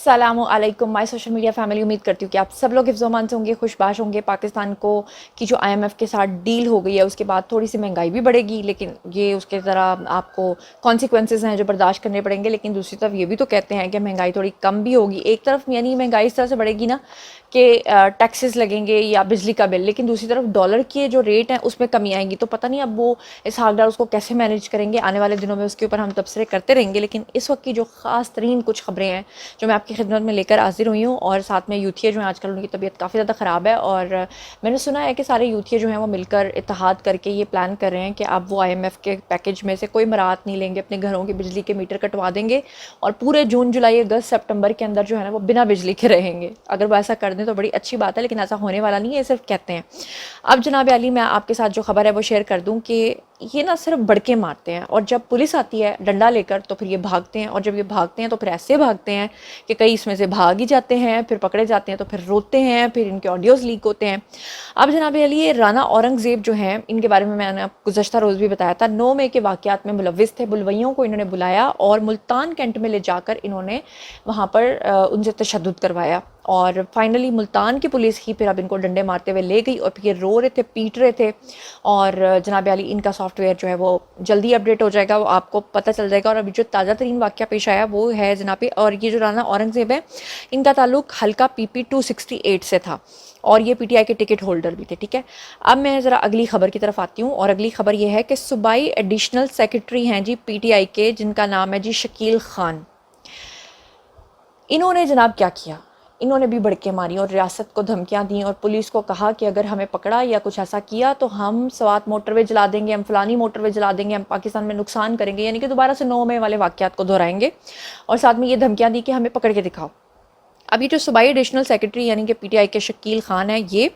अस्सलाम वालेकुम my social media family. उम्मीद करती हूँ कि आप सब लोग हिफ्ज़-ओ-अमान से होंगे, खुशबाश होंगे। पाकिस्तान को की जो IMF के साथ डील हो गई है उसके बाद थोड़ी सी महंगाई भी बढ़ेगी, लेकिन ये उसके ज़रा आपको कॉन्सिक्वेंसेस हैं जो बर्दाश्त करने पड़ेंगे। लेकिन दूसरी तरफ ये भी तो कहते हैं कि महंगाई थोड़ी कम भी होगी। एक तरफ यानी महंगाई इस तरह से बढ़ेगी ना कि टैक्सेस लगेंगे या बिजली का बिल, लेकिन दूसरी तरफ डॉलर के जो रेट हैं उसमें कमी आएगी। तो पता नहीं अब वो इसहाकडार उसको कैसे मैनेज करेंगे। आने वाले दिनों में उसके ऊपर हम तबसरे करते रहेंगे। लेकिन इस वक्त की जो ख़ास तरीन कुछ ख़बरें हैं जो मैं आपकी खिदमत में लेकर हाजिर हुई हूँ, और साथ में यूथिया जो हैं आजकल उनकी तबीयत काफ़ी ज़्यादा ख़राब है, और मैंने सुना है कि सारे यूथिया जो हैं वो मिलकर इत्तेहाद करके ये प्लान कर रहे हैं कि अब वो IMF के पैकेज में से कोई मराहत नहीं लेंगे, अपने घरों के बिजली के मीटर कटवा देंगे और पूरे जून जुलाई अगस्त सितंबर के अंदर जो है ना वो बिना बिजली के रहेंगे। अगर वो ऐसा कर दें तो बड़ी अच्छी बात है, लेकिन ऐसा होने वाला नहीं है, ये सिर्फ कहते हैं। अब जनाब अली, मैं आपके साथ जो खबर है वो शेयर कर दूँ कि ये ना सिर्फ बड़के मारते हैं, और जब पुलिस आती है डंडा लेकर तो फिर ये भागते हैं, और जब ये भागते हैं तो फिर ऐसे भागते हैं कि कई इसमें से भाग ही जाते हैं, फिर पकड़े जाते हैं तो फिर रोते हैं, फिर इनके ऑडियोज़ लीक होते हैं। अब जनाब अली, ये राना औरंगज़ेब जो हैं इनके बारे में मैंने गुज़श्ता रोज़ भी बताया था। 9 मई के वाक़यात में मुलव्विस थे। बुलवैयों को इन्होंने बुलाया और मुल्तान कैंट में ले जाकर इन्होंने वहाँ पर उनसे तशद्दुद करवाया, और फाइनली मुल्तान की पुलिस ही फिर अब इनको डंडे मारते हुए ले गई, और फिर ये रो रहे थे, पीट रहे थे। और जनाब अली, इनका सॉफ्टवेयर जो है वो जल्दी अपडेट हो जाएगा, वो आपको पता चल जाएगा। और अभी जो ताज़ा तरीन वाक़या पेश आया वो है जनाब, और ये जो राना औरंगज़ेब है इनका ताल्लुक हल्का PP 268 से था, और ये PTI के टिकट होल्डर भी थे। ठीक है, अब मैं ज़रा अगली खबर की तरफ आती हूँ, और अगली खबर ये है कि सूबाई एडिशनल सेक्रेटरी हैं जी PTI के, जिनका नाम है जी शकील खान। इन्होंने जनाब क्या किया, इन्होंने भी भड़के मारी और रियासत को धमकियां दी, और पुलिस को कहा कि अगर हमें पकड़ा या कुछ ऐसा किया तो हम स्वात मोटरवे जला देंगे, हम फलानी मोटरवे जला देंगे, हम पाकिस्तान में नुकसान करेंगे, यानी कि दोबारा से 9 मई वाले वाक़यात को दोहराएंगे। और साथ में ये धमकियां दी कि हमें पकड़ के दिखाओ। अब ये जो सूबाई एडिशनल सेक्रेटरी यानी कि PTI के शकील खान है ये,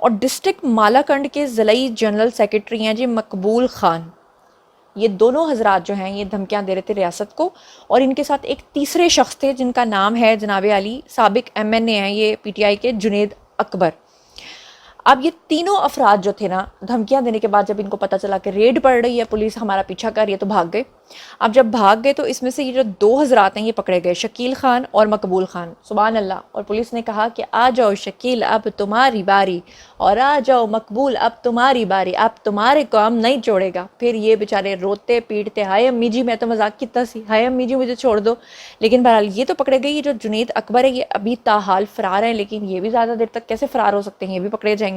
और डिस्ट्रिक्ट मालाकंड के ज़िलाई जनरल सेक्रेटरी हैं जी मकबूल खान, ये दोनों हजरात जो हैं ये धमकियां दे रहे थे रियासत को। और इनके साथ एक तीसरे शख्स थे जिनका नाम है जनाब अली, साबिक MNA हैं ये PTI के, जुनेद अकबर। अब ये तीनों अफराद जो थे ना, धमकियां देने के बाद जब इनको पता चला कि रेड पड़ रही है, पुलिस हमारा पीछा कर रही है, तो भाग गए। अब जब भाग गए तो इसमें से ये जो 2 हजरात हैं ये पकड़े गए, शकील खान और मकबूल खान। सुभान अल्लाह। और पुलिस ने कहा कि आ जाओ शकील, अब तुम्हारी बारी, और आ जाओ मकबूल, अब तुम्हारी बारी, अब तुम्हारे काम नहीं छोड़ेगा। फिर ये बेचारे रोते पीटते, हाय अम्मी जी, मैं तो मजाक कितना सी, हाय अम्मी जी मुझे छोड़ दो। लेकिन बहरहाल ये तो पकड़े गए। ये जो जुनेद अकबर है ये अभी ताहाल फरार है, लेकिन ये भी ज़्यादा देर तक कैसे फरार हो सकते हैं, ये भी पकड़े जाएंगे।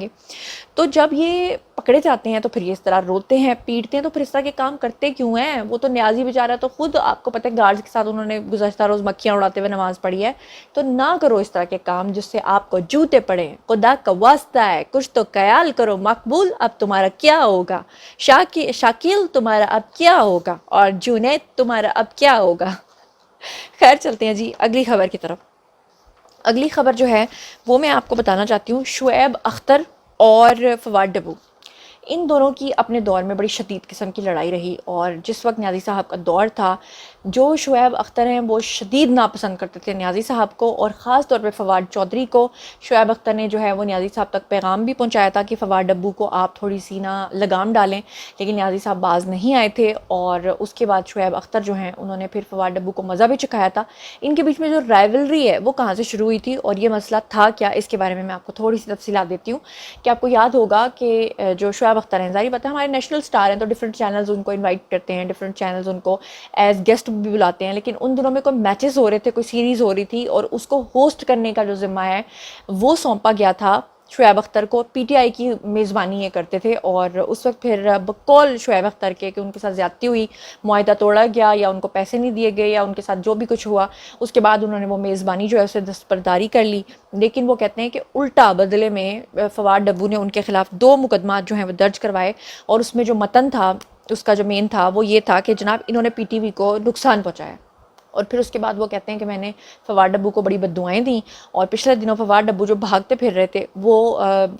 तो जब ये पकड़े जाते हैं तो फिर ये इस तरह रोते हैं पीटते हैं, तो फिर इस तरह के काम करते क्यों हैं? वो तो न्याजी बेचारा, तो खुद आपको पता है गार्ड्स के साथ उन्होंने गुज़श्ता रोज़ मक्खियाँ उड़ाते हुए नमाज़ पढ़ी है। तो ना करो इस तरह के काम जिससे आपको जूते पड़े। खुदा का वास्ता है, कुछ तो ख्याल करो। मकबूल, अब तुम्हारा क्या होगा? शाकिल, तुम्हारा अब क्या होगा? और जुनैद, तुम्हारा अब क्या होगा? खैर, चलते हैं जी अगली खबर की तरफ। अगली खबर जो है वो मैं आपको बताना चाहती हूँ शुएब अख्तर और फवाद डब्बू, इन दोनों की अपने दौर में बड़ी शदीद किस्म की लड़ाई रही। और जिस वक्त न्याज़ी साहब का दौर था, जो शुएब अख्तर हैं वो शदीद नापसंद करते थे न्याज़ी साहब को, और ख़ास तौर पे फवाद चौधरी को। शुएब अख्तर ने जो है वो न्याज़ी साहब तक पैगाम भी पहुँचाया था कि फवाद डब्बू को आप थोड़ी सी ना लगाम डालें, लेकिन न्याज़ी साहब बाज नहीं आए थे। और उसके बाद शुएब अख्तर जो हैं उन्होंने फिर फवाद डब्बू को मज़ा भी चखाया था। इनके बीच में जो राइवलरी है वो कहाँ से शुरू हुई थी और ये मसला था क्या, इसके बारे में मैं आपको थोड़ी सी तफसीलात देती हूँ। कि आपको याद होगा कि जो शुएब अख्तर हैं, ज़ाहिर बात है हमारे नेशनल स्टार हैं, तो डिफरेंट चैनल्स उनको इनवाइट करते हैं, डिफरेंट चैनल्स उनको एज गेस्ट भी बुलाते हैं। लेकिन उन दिनों में कोई मैचेस हो रहे थे, कोई सीरीज़ हो रही थी, और उसको होस्ट करने का जो ज़िम्मा है वो सौंपा गया था शुएब अख्तर को। PTI की मेज़बानी ये करते थे, और उस वक्त फिर बकौल शुएब अख्तर के कि उनके साथ ज़्यादती हुई, मुआहिदा तोड़ा गया, या उनको पैसे नहीं दिए गए, या उनके साथ जो भी कुछ हुआ, उसके बाद उन्होंने वो मेज़बानी जो है उसे दस्तबरदारी कर ली। लेकिन वो कहते हैं कि उल्टा बदले में फवाद डब्बू ने उनके खिलाफ 2 मुकदमात जो हैं वो दर्ज करवाए, और उसमें जो मतन था, उसका जो मेन था वो ये था कि जनाब इन्होंने PTV को नुकसान पहुँचाया। और फिर उसके बाद वो कहते हैं कि मैंने फवाद डब्बू को बड़ी बद्दुआएं दी, और पिछले दिनों फवाद डब्बू जो भागते फिर रहे थे, वो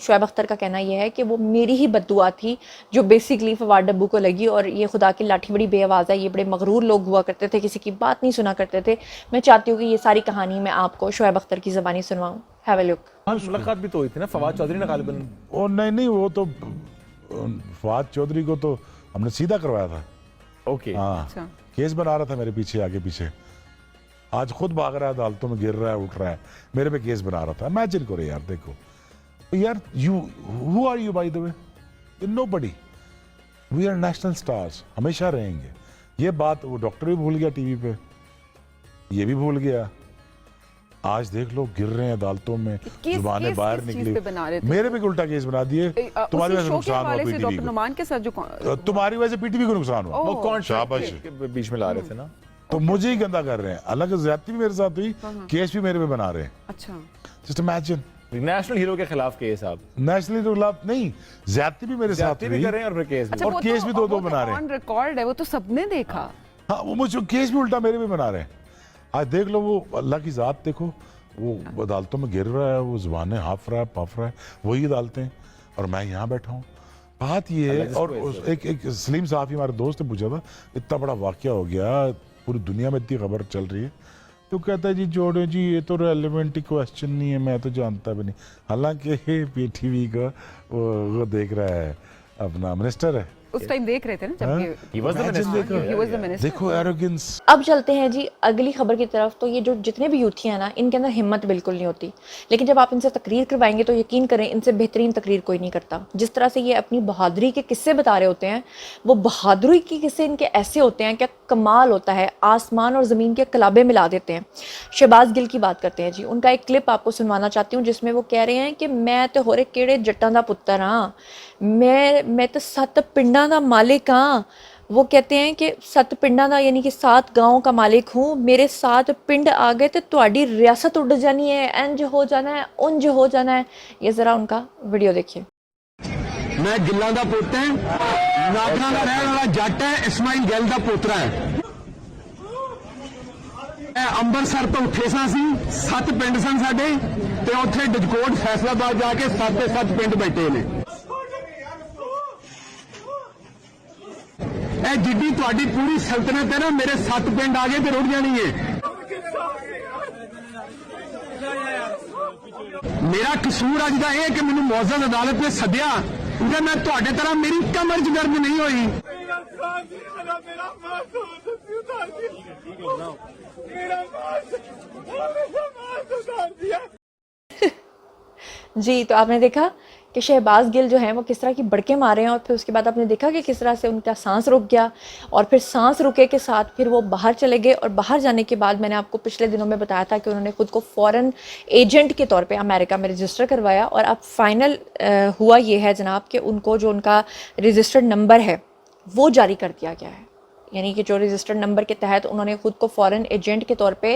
शुएब अख्तर का कहना यह है कि वो मेरी ही बद्दुआ थी जो बेसिकली फवाद डब्बू को लगी। और ये खुदा की लाठी बड़ी बेआवाज़ है, ये बड़े मगरूर लोग हुआ करते थे, किसी की बात नहीं सुना करते थे। मैं चाहती हूँ कि ये सारी कहानी मैं आपको शुएब अख्तर की ज़बानी सुनवाऊँ। Have a look. मुलाकात भी तो हुई थी ना फवाद चौधरी ने गालिबन। और नहीं, वो तो फवाद चौधरी को तो हमने सीधा करवाया था। ओके। हाँ, केस बना रहा था मेरे पीछे, आगे पीछे। आज खुद भाग रहा है अदालतों में, गिर रहा है, उठ रहा है, मेरे पे केस बना रहा था। इमेजिन करो यार, देखो यार, you who are you by the way? Nobody. We are national stars, हमेशा रहेंगे। ये बात वो डॉक्टर भी भूल गया टीवी पे, ये भी भूल गया। आज देख लो गिर रहे हैं अदालतों में, जुबानें बाहर निकली। मेरे पे उल्टा केस बना दिए, तुम्हारी वजह से नुकसान हुआ पीटीवी को, नुमान के साथ जो तुम्हारी वजह से पीटीवी को नुकसान हुआ। वो कौन शाबाश के बीच में ला रहे थे ना, तो मुझे ही गंदा कर रहे हैं। अलग ज्यादती भी मेरे साथ हुई, केस भी मेरे पे बना रहे हैं। अच्छा, जस्ट इमेजिन। नेशनल हीरो के खिलाफ केस आप नेशनल के खिलाफ नहीं, ज्यादती भी मेरे साथ भी हुई कर रहे हैं और फिर केस भी। अच्छा, और केस भी दो बना रहे हैं। ऑन रिकॉर्ड है, वो तो सबने देखा। हाँ, वो मुझे केस भी उल्टा मेरे पे बना रहे हैं। आज देख लो, वो अल्लाह की जात देखो, वो अदालतों में गिर रहा है, वो जुबानें हाफ रहा है, पफ रहा है, वही अदालतें, और मैं यहाँ बैठा हूँ। बात ये है, और एक सलीम साहब हमारे दोस्त ने पूछा था, इतना बड़ा वाकया हो गया, पूरी दुनिया में इतनी खबर चल रही है, तो कहता है जी जोड़े जी ये तो रेलिवेंट क्वेश्चन नहीं है, मैं तो जानता भी नहीं। हालांकि पीटीवी का वो देख रहा है, अपना मिनिस्टर है, उस टाइम देख रहे थे ना जब He was the minister. he was the minister. देखो एरोगेंस। अब चलते हैं जी अगली खबर की तरफ। तो ये जो जितने भी यूथी हैं ना, इनके अंदर हिम्मत बिल्कुल नहीं होती, लेकिन जब आप इनसे तकरीर करवाएंगे तो यकीन करें इनसे बेहतरीन तकरीर कोई नहीं करता। जिस तरह से ये अपनी बहादुरी के किस्से बता रहे होते हैं, वो बहादुरी के किस्से इनके ऐसे होते हैं कि कमाल होता है, आसमान और ज़मीन के कलाबे मिला देते हैं। शहबाज गिल की बात करते हैं जी, उनका एक क्लिप आपको सुनवाना चाहती हूँ जिसमें वो कह रहे हैं कि मैं तो होरे केड़े जट्टां दा पुत्तर हाँ, मैं तो 7 पिंडां दा मालिक हाँ। वो कहते हैं कि 7 पिंडां दा यानी कि 7 गाँव का मालिक हूँ, मेरे 7 पिंड आ गए तो तुहाडी रियासत उड़ जानी है, इंज हो जाना है, उंज हो जाना है। ये ज़रा उनका वीडियो देखिए। मैं गिल्लां दा पुੱਤ है, नागरा दा रहने वाला जट है, इस्माइल गिल दा पोतरा है। ਅੰਬਰਸਰ ਤੋਂ ਉੱਠੇ ਸਾਂ ਅਸੀਂ, 7 ਪਿੰਡ ਸਨ ਸਾਡੇ, ਤੇ ਉੱਥੇ ਡਜਕੋਟ ਫੈਸਲਾਬਾਦ ਜਾ ਕੇ 7 ਦੇ 7 ਪਿੰਡ ਬੈਠੇ ਨੇ। ਇਹ ਜਿੱਡੀ ਤੁਹਾਡੀ ਪੂਰੀ ਸਲਤਨਤ ਹੈ ਨਾ, ਮੇਰੇ 7 ਪਿੰਡ ਆ ਗਏ ਤੇ ਰੁੜ ਜਾਣੀ ਹੈ। ਮੇਰਾ ਕਸੂਰ ਅੱਜ ਦਾ ਇਹ ਕਿ ਮੈਨੂੰ ਮੁਅੱਜ਼ਜ਼ ਅਦਾਲਤ ਨੇ ਸੱਦਿਆ, ਕਿਉਂਕਿ ਮੈਂ ਤੁਹਾਡੇ ਤਰ੍ਹਾਂ ਮੇਰੀ ਕਮਰ 'ਚ ਦਰਦ ਨਹੀਂ ਹੋਈ। जी, तो आपने देखा कि शहबाज गिल जो हैं वो किस तरह की बड़के मारे हैं, और फिर उसके बाद आपने देखा कि किस तरह से उनका सांस रुक गया, और फिर सांस रुके के साथ फिर वो बाहर चले गए। और बाहर जाने के बाद मैंने आपको पिछले दिनों में बताया था कि उन्होंने खुद को फॉरेन एजेंट के तौर पे अमेरिका में रजिस्टर करवाया, और अब फाइनल हुआ ये है जनाब कि उनको जो उनका रजिस्टर्ड नंबर है वो जारी कर दिया गया है। यानी कि जो रजिस्टर्ड नंबर के तहत उन्होंने खुद को फॉरेन एजेंट के तौर पे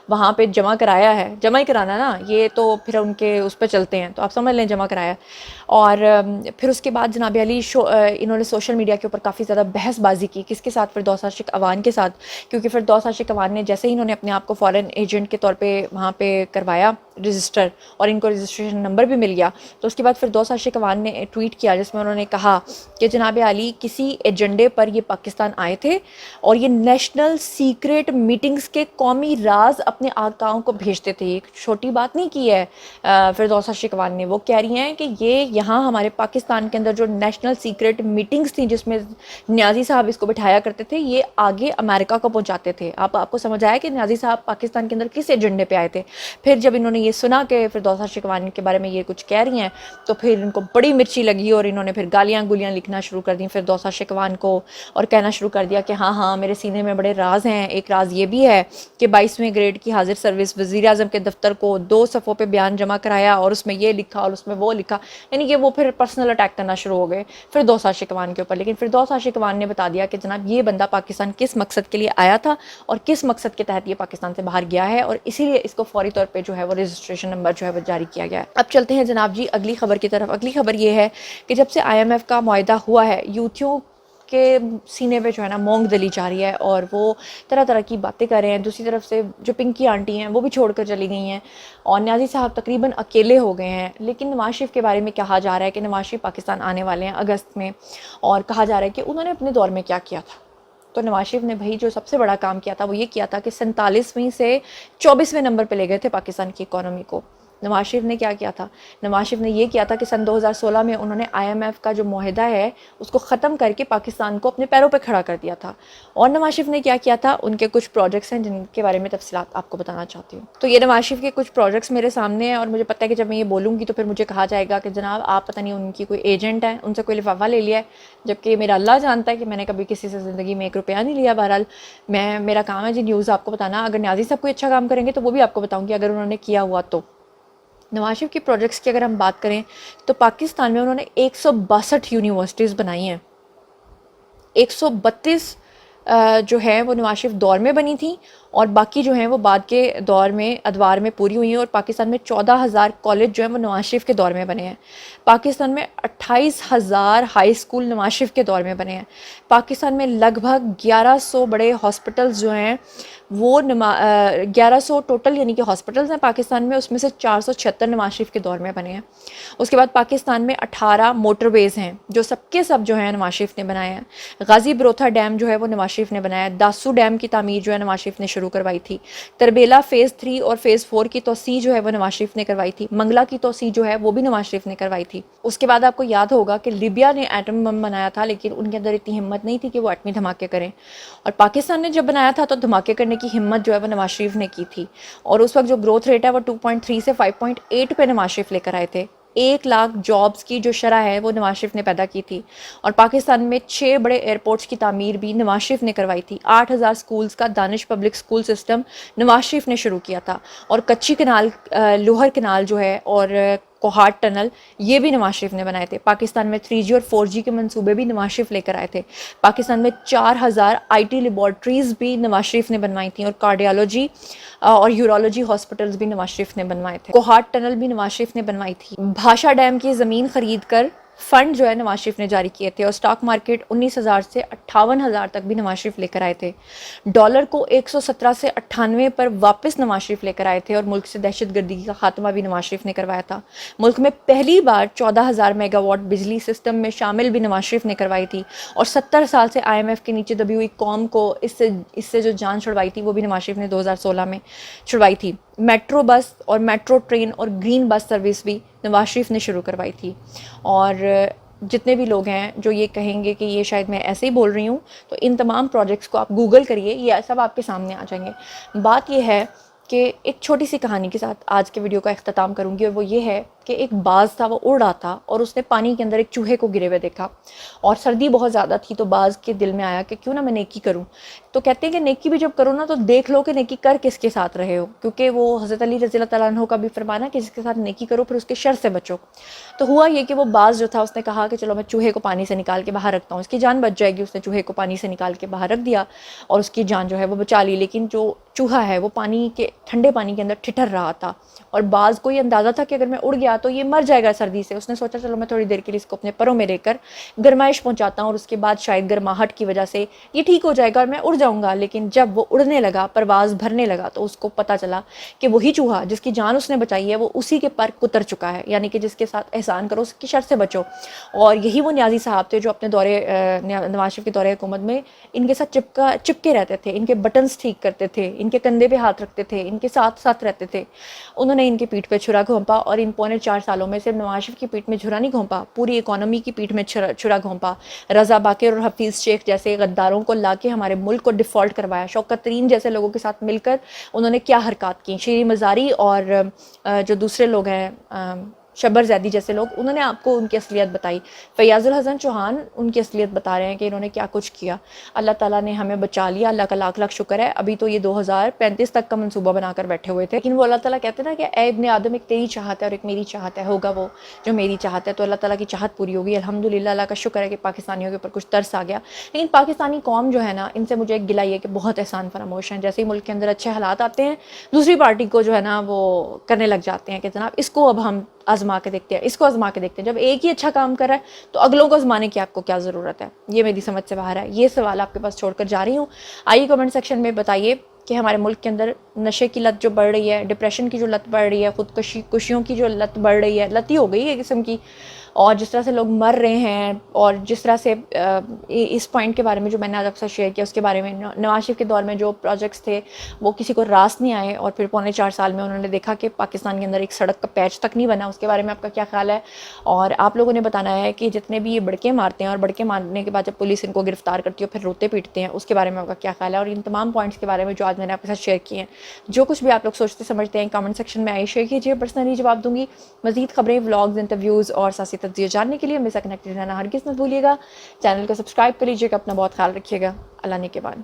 वहाँ पे जमा कराया है। जमा ही कराना ना, ये तो फिर उनके उस पर चलते हैं, तो आप समझ लें जमा कराया। और फिर उसके बाद जनाब अली इन्होंने सोशल मीडिया के ऊपर काफ़ी ज़्यादा बहसबाजी की, किसके साथ? फिरदौस आशिक अवान के साथ, क्योंकि फिरदौस आशिक अवान ने जैसे ही इन्होंने अपने आप को फॉरेन एजेंट के तौर पर वहाँ पर करवाया रजिस्टर, और इनको रजिस्ट्रेशन नंबर भी मिल गया, तो उसके बाद फिरदौस आशिक अवान ने ट्वीट किया जिसमें उन्होंने कहा कि जनाब अली किसी एजेंडे पर ये पाकिस्तान आए थे, और ये नेशनल सीक्रेट मीटिंग्स के कौमी राज अपने आकाओं को भेजते थे। एक छोटी बात नहीं की है फिरदौस आशिक अवान ने, वो कह रही हैं कि ये यहाँ हमारे पाकिस्तान के अंदर जो नेशनल सीक्रेट मीटिंग्स थी जिसमें न्याजी साहब इसको बिठाया करते थे, ये आगे अमेरिका को पहुँचाते थे। आपको समझ आया कि न्याजी साहब पाकिस्तान के अंदर किस एजेंडे पे आए थे। फिर जब इन्होंने ये सुना कि फिरदौस आशिक अवान के बारे में ये कुछ कह रही हैं, तो फिर इनको बड़ी मिर्ची लगी और इन्होंने फिर गालियाँ गुलियाँ लिखना शुरू कर दी फिरदौस आशिक अवान को, और कहना शुरू कर दिया कि हाँ हाँ मेरे सीने में बड़े राज हैं। एक राज ये भी है कि 22वें ग्रेड की हाजिर सर्विस वज़ीर आज़म के दफ्तर को 2 सफ़ों पे बयान जमा कराया, और उसमें ये लिखा और उसमें वो लिखा, यानी कि वो फिर पर्सनल अटैक करना शुरू हो गए फिरदौस आशिक अवान के ऊपर। लेकिन फिरदौस आशिक अवान ने बता दिया कि जनाब ये बंदा पाकिस्तान किस मकसद के लिए आया था और किस मकसद के तहत ये पाकिस्तान से बाहर गया है, और इसीलिए इसको फौरी तौर पर जो है वो रजिस्ट्रेशन नंबर जो है वो जारी किया गया है। अब चलते हैं जनाब जी अगली खबर की तरफ। अगली खबर ये है कि जब से IMF का मुआहदा हुआ है, यूथियों के सीने पे जो है ना मोंग दली जा रही है, और वो तरह तरह की बातें कर रहे हैं। दूसरी तरफ से जो पिंकी आंटी हैं वो भी छोड़कर चली गई हैं, और न्याजी साहब तकरीबन अकेले हो गए हैं। लेकिन नवाज शरीफ के बारे में कहा जा रहा है कि नवाज शरीफ पाकिस्तान आने वाले हैं अगस्त में, और कहा जा रहा है कि उन्होंने अपने दौर में क्या किया था। तो नवाज शरीफ ने भाई जो सबसे बड़ा काम किया था वो ये किया था कि 47वीं से 24वें नंबर पे ले गए थे पाकिस्तान की इकॉनमी को। نواز شریف نے کیا کیا تھا؟ نواز شریف نے یہ کیا تھا کہ سن 2016 میں انہوں نے IMF کا جو معاہدہ ہے اس کو ختم کر کے پاکستان کو اپنے پیروں پہ کھڑا کر دیا تھا. اور نواز شریف نے کیا کیا تھا؟ ان کے کچھ پروجیکٹس ہیں جن کے بارے میں تفصیلات آپ کو بتانا چاہتی ہوں. تو یہ نواز شریف کے کچھ پروجیکٹس میرے سامنے ہیں، اور مجھے پتہ ہے کہ جب میں یہ بولوں گی تو پھر مجھے کہا جائے گا کہ جناب آپ پتہ نہیں ان کی کوئی ایجنٹ ہے، ان سے کوئی لفافہ لے لیا ہے، جبکہ میرا اللہ جانتا ہے کہ میں نے کبھی کسی سے زندگی میں 1 روپیہ نہیں لیا. بہرحال میرا کام ہے جی نیوز آپ کو بتانا. اگر نیازی صاحب کوئی اچھا کام کریں گے تو وہ بھی آپ کو بتاؤں گی اگر انہوں نے کیا ہوا تو. نواز شریف کی پروجیکٹس کی اگر ہم بات کریں تو پاکستان میں انہوں نے 162 یونیورسٹیز بنائی ہیں. 132 جو ہیں وہ نواز شریف دور میں بنی تھیں، اور باقی جو ہیں وہ بعد کے دور میں ادوار میں پوری ہوئی ہیں. اور پاکستان میں 14,000 کالج جو ہیں وہ نواز شریف کے دور میں بنے ہیں. پاکستان میں 28,000 ہائی اسکول نواز شریف کے دور میں بنے ہیں. پاکستان میں لگ بھگ 1100 بڑے ہاسپٹلز جو ہیں وہ 1100 ٹوٹل یعنی کہ ہاسپٹلز ہیں پاکستان میں، اس میں سے 476 نواز شریف کے دور میں بنے ہیں. اس کے بعد پاکستان میں 18 موٹر ویز ہیں جو سب کے سب جو ہیں نواز شریف نے بنائے ہیں. غازی بروتھا ڈیم جو ہے وہ نواز شریف نے بنایا ہے. داسو ڈیم کی تعمیر جو ہے نواز شریف نے شروع کروائی تھی. تربیلا فیز 3 اور فیز 4 کی توسیع جو ہے وہ نواز شریف نے کروائی تھی. منگلا کی توسیع جو ہے وہ بھی نواز شریف نے کروائی تھی. اس کے بعد آپ کو یاد ہوگا کہ لیبیا نے ایٹم بم بنایا تھا، لیکن ان کے اندر اتنی ہمت نہیں تھی کہ وہ ایٹمی دھماکے کریں. اور پاکستان نے جب بنایا تھا تو دھماکے کرنے کی ہمت جو ہے وہ نواز شریف نے کی تھی. اور اس وقت جو گروتھ ریٹ ہے وہ 2.3 سے 5.8 پہ نواز شریف لے کر آئے تھے. 1 لاکھ جابز کی جو شرح ہے وہ نواز شریف نے پیدا کی تھی. اور پاکستان میں 6 بڑے ایئرپورٹس کی تعمیر بھی نواز شریف نے کروائی تھی. 8,000 سکولز کا دانش public school system Nawaz Sharif نے شروع کیا تھا. اور کچی کنال، لوہر کنال جو ہے، اور کوہاٹ ٹنل، یہ بھی نواز شریف نے بنائے تھے. پاکستان میں 3G اور 4G کے منصوبے بھی نواز شریف لے کر آئے تھے. پاکستان میں 4,000 IT لیبارٹریز بھی نواز شریف نے بنوائی تھیں، اور کارڈیالوجی اور یورولوجی ہاسپٹلز بھی نواز شریف نے بنوائے تھے. کوہاٹ ٹنل بھی نواز شریف نے بنوائی تھی. بھاشا ڈیم کی زمین خرید کر فنڈ جو ہے نواز شریف نے جاری کیے تھے. اور سٹاک مارکیٹ 19,000 سے 58,000 تک بھی نواز شریف لے کر آئے تھے. ڈالر کو 117 سے 98 پر واپس نواز شریف لے کر آئے تھے. اور ملک سے دہشت گردی کا خاتمہ بھی نواز شریف نے کروایا تھا. ملک میں پہلی بار 14,000 میگا واٹ بجلی سسٹم میں شامل بھی نواز شریف نے کروائی تھی. اور 70 سال سے IMF کے نیچے دبی ہوئی قوم کو اس سے جو جان چھڑوائی تھی وہ بھی نواز شریف نے 2016 میں چھڑوائی تھی. میٹرو بس اور میٹرو ٹرین اور گرین بس سروس بھی نواز شریف نے شروع کروائی تھی. اور جتنے بھی لوگ ہیں جو یہ کہیں گے کہ یہ شاید میں ایسے ہی بول رہی ہوں، تو ان تمام پروجیکٹس کو آپ گوگل کریے، یہ سب آپ کے سامنے آ جائیں گے. بات یہ ہے کہ ایک چھوٹی سی کہانی کے ساتھ آج کے ویڈیو کا اختتام کروں گی، اور وہ یہ ہے کہ ایک باز تھا، وہ اڑ رہا تھا اور اس نے پانی کے اندر ایک چوہے کو گرے ہوئے دیکھا. اور سردی بہت زیادہ تھی تو باز کے دل میں آیا کہ کیوں نہ میں نیکی کروں. تو کہتے ہیں کہ نیکی بھی جب کرو نا تو دیکھ لو کہ نیکی کر کس کے ساتھ رہے ہو، کیونکہ وہ حضرت علی رضی اللہ تعالیٰ عنہ کا بھی فرمانا کہ جس کے ساتھ نیکی کرو پھر اس کے شر سے بچو. تو ہوا یہ کہ وہ باز جو تھا اس نے کہا کہ چلو میں چوہے کو پانی سے نکال کے باہر رکھتا ہوں، اس کی جان بچ جائے گی. اس نے چوہے کو پانی سے نکال کے باہر رکھ دیا اور اس کی جان جو ہے وہ بچا لی. لیکن جو چوہا ہے وہ پانی کے ٹھنڈے پانی کے اندر ٹھٹر رہا تھا، اور باز کو یہ اندازہ تھا کہ اگر میں اڑ گیا تو یہ مر جائے گا سردی سے. اس نے سوچا چلو میں تھوڑی دیر کے لیے اس کو اپنے پروں میں لے کر گرمائش پہنچاتا ہوں، اور اس کے بعد شاید گرماہٹ کی وجہ سے یہ ٹھیک ہو جائے گا اور میں اڑ جاؤں گا. لیکن جب وہ اڑنے لگا، پرواز بھرنے لگا، تو اس کو پتہ چلا کہ وہی چوہا جس کی جان اس نے بچائی ہے وہ اسی کے پر کتر چکا ہے. یعنی کہ جس کے ساتھ احسان کرو اس کی شر سے بچو. اور یہی وہ نیازی صاحب تھے جو اپنے نواز شریف کے دورے حکومت میں ان کے ساتھ چپکے رہتے تھے، ان کے بٹنز ٹھیک کرتے تھے، ان کے کندھے پہ ہاتھ رکھتے تھے، ان کے ساتھ رہتے تھے. انہوں نے ان کی پیٹھ پہ چھرا گھونپا، اور ان 4.25 سالوں میں صرف نواز شریف کی پیٹھ میں چھرا نہیں گھونپا، پوری اکانومی کی پیٹھ میں چھرا گھونپا. رضا باقر اور حفیظ شیخ جیسے غداروں کو لا کے ہمارے ملک کو ڈیفالٹ کروایا. شوکت ترین جیسے لوگوں کے ساتھ مل کر انہوں نے کیا حرکات کی. شیری مزاری اور جو دوسرے لوگ ہیں شبر زیدی جیسے لوگ، انہوں نے آپ کو ان کی اصلیت بتائی. فیاض الحسن چوہان ان کی اصلیت بتا رہے ہیں کہ انہوں نے کیا کچھ کیا. اللہ تعالیٰ نے ہمیں بچا لیا، اللہ کا لاکھ لاکھ شکر ہے. ابھی تو یہ 2035 تک کا منصوبہ بنا کر بیٹھے ہوئے تھے، لیکن وہ اللہ تعالیٰ کہتے ہیں نا کہ اے ابن آدم، ایک تیری چاہت ہے اور ایک میری چاہت ہے، ہوگا وہ جو میری چاہت ہے. تو اللہ تعالیٰ کی چاہت پوری ہوگی الحمدللہ. اللہ کا شکر ہے کہ پاکستانیوں کے اوپر کچھ ترس آ گیا. لیکن پاکستانی قوم جو ہے نا، ان سے مجھے ایک گلہ یہ کہ بہت احسان فراموش ہیں. جیسے ہی ملک کے اندر اچھے حالات آتے ہیں دوسری پارٹی کو جو ہے نا وہ کرنے لگ جاتے ہیں کہ جناب اس کو اب ہم آزما کے دیکھتے ہیں، اس کو آزما کے دیکھتے ہیں. جب ایک ہی اچھا کام کر رہا ہے تو اگلوں کو آزمانے کی آپ کو کیا ضرورت ہے؟ یہ میری سمجھ سے باہر ہے. یہ سوال آپ کے پاس چھوڑ کر جا رہی ہوں. آئیے کمنٹ سیکشن میں بتائیے کہ ہمارے ملک کے اندر نشے کی لت جو بڑھ رہی ہے, ڈپریشن کی جو لت بڑھ رہی ہے, خودکشیوں کی جو لت بڑھ رہی ہے, لت ہی ہو گئی ہے قسم کی, اور جس طرح سے لوگ مر رہے ہیں, اور جس طرح سے اس پوائنٹ کے بارے میں جو میں نے آج آپ سے شیئر کیا اس کے بارے میں, نواز شریف کے دور میں جو پروجیکٹس تھے وہ کسی کو راست نہیں آئے, اور پھر 4.25 سال میں انہوں نے دیکھا کہ پاکستان کے اندر ایک سڑک کا پیچ تک نہیں بنا. اس کے بارے میں آپ کا کیا خیال ہے؟ اور آپ لوگوں نے بتانا ہے کہ جتنے بھی یہ بڑکے مارتے ہیں اور بڑکے مارنے کے بعد جب پولیس ان کو گرفتار کرتی ہے پھر روتے پیٹتے ہیں, اس کے بارے میں آپ کا کیا خیال ہے؟ اور ان تمام پوائنٹس کے بارے میں جو آج میں نے آپ کے ساتھ شیئر کیے ہیں, جو کچھ بھی آپ لوگ سوچتے سمجھتے ہیں کامنٹ سیکشن میں آئیے شیئر کیجیے, پرسنلی جواب دوں گی. مزید خبریں, ولاگز, انٹرویوز اور سیاسی تجزیے جاننے کے لیے میرے ساتھ کنیکٹڈ رہنا ہرگز مت بھولیے گا. چینل کو سبسکرائب کر لیجیے گا. اپنا بہت خیال رکھیے گا. اللہ نے کے بعد.